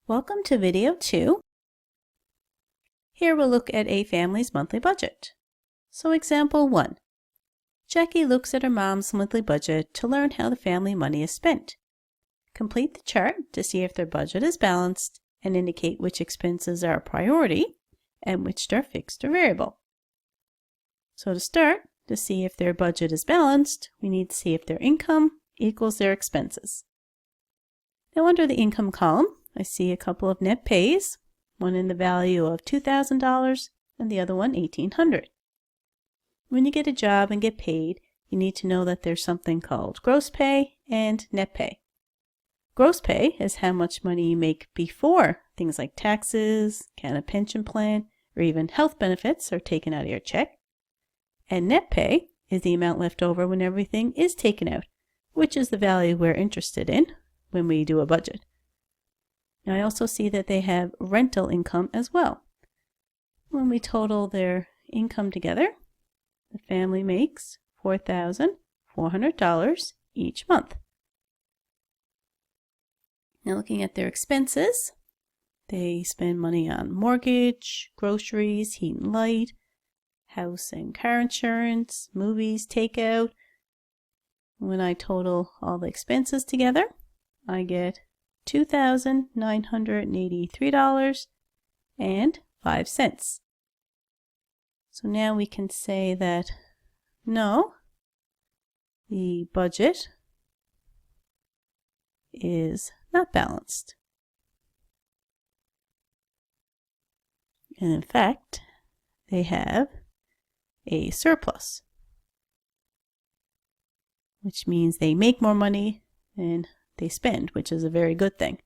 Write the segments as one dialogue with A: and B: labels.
A: Welcome to video 2. Here we'll look at a family's monthly budget. So example 1. Jackie looks at her mom's monthly budget to learn how the family money is spent. Complete the chart to see if their budget is balanced and indicate which expenses are a priority and which are fixed or variable. So to start, to see if their budget is balanced, we need to see if their income equals their expenses. Now under the income column, I see a couple of net pays, one in the value of $2,000 and the other one $1,800. When you get a job and get paid, you need to know that there's something called gross pay and net pay. Gross pay is how much money you make before things like taxes, kind of pension plan, or even health benefits are taken out of your check. And net pay is the amount left over when everything is taken out, which is the value we're interested in when we do a budget. Now I also see that they have rental income as well. When we total their income together, the family makes $4,400 each month. Now looking at their expenses, they spend money on mortgage, groceries, heat and light, house and car insurance, movies, takeout. When I total all the expenses together, I get $2,983.05. So now we can say that no, the budget is not balanced. And in fact, they have a surplus, which means they make more money than they spend, which is a very good thing.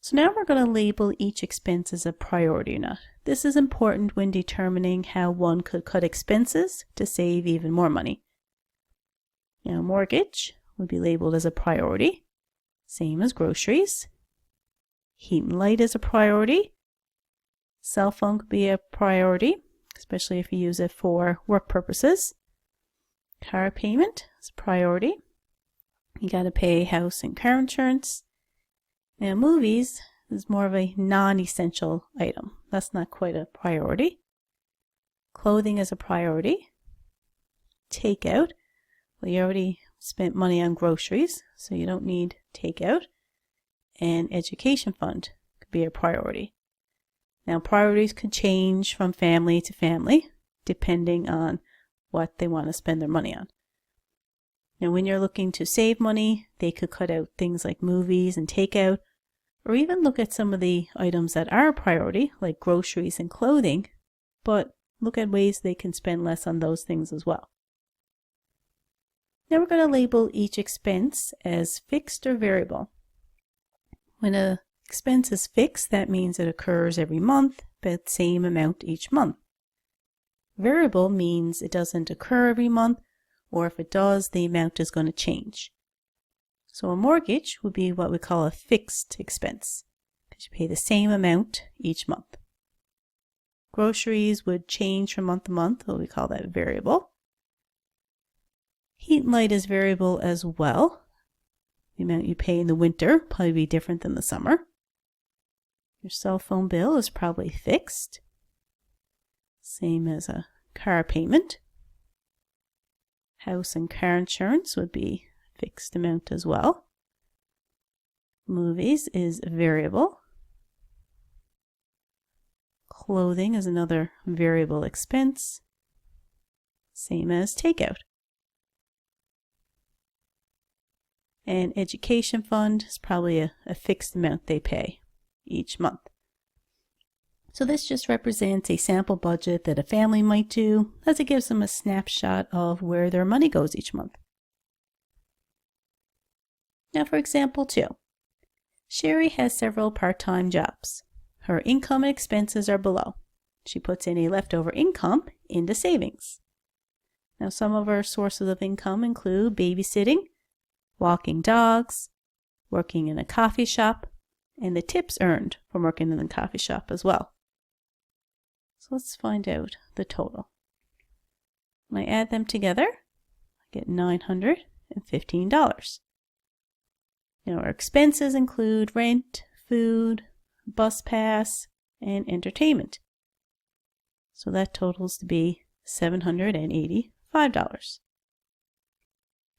A: So now we're going to label each expense as a priority or not. This is important when determining how one could cut expenses to save even more money. Now mortgage would be labeled as a priority, same as groceries. Heat and light is a priority. Cell phone could be a priority, especially if you use it for work purposes. Car payment is a priority. You got to pay house and car insurance. Now movies is more of a non-essential item. That's not quite a priority. Clothing is a priority. Takeout, well, you already spent money on groceries, so you don't need takeout. And education fund could be a priority. Now priorities could change from family to family depending on what they want to spend their money on. Now when you're looking to save money, they could cut out things like movies and takeout, or even look at some of the items that are a priority, like groceries and clothing, but look at ways they can spend less on those things as well. Now we're going to label each expense as fixed or variable. When an expense is fixed, that means it occurs every month, but same amount each month. Variable means it doesn't occur every month, or if it does, the amount is going to change. So a mortgage would be what we call a fixed expense, because you pay the same amount each month. Groceries would change from month to month, so we call that variable. Heat and light is variable as well. The amount you pay in the winter will probably be different than the summer. Your cell phone bill is probably fixed, same as a car payment. House and car insurance would be a fixed amount as well. Movies is variable. Clothing is another variable expense, same as takeout. And education fund is probably a fixed amount they pay each month. So this just represents a sample budget that a family might do, as it gives them a snapshot of where their money goes each month. Now for example 2. Sherry has several part-time jobs. Her income and expenses are below. She puts any leftover income into savings. Now some of her sources of income include babysitting, walking dogs, working in a coffee shop, and the tips earned from working in the coffee shop as well. So let's find out the total. When I add them together, I get $915. Now our expenses include rent, food, bus pass, and entertainment. So that totals to be $785.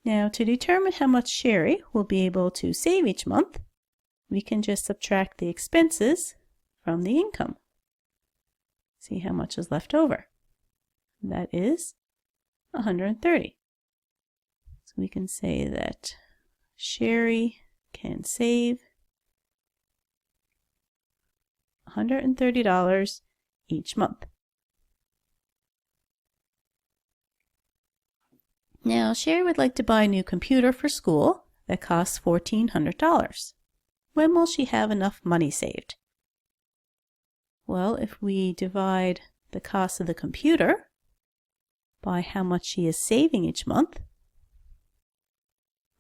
A: Now, to determine how much Sherry will be able to save each month, we can just subtract the expenses from the income. See how much is left over. That is $130. So we can say that Sherry can save $130 each month. Now, Sherry would like to buy a new computer for school that costs $1,400. When will she have enough money saved? Well, if we divide the cost of the computer by how much she is saving each month,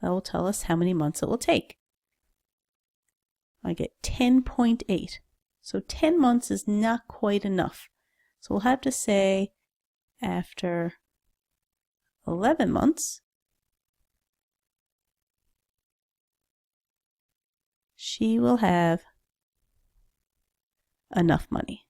A: that will tell us how many months it will take. I get 10.8. So 10 months is not quite enough. So we'll have to say after 11 months, she will have enough money.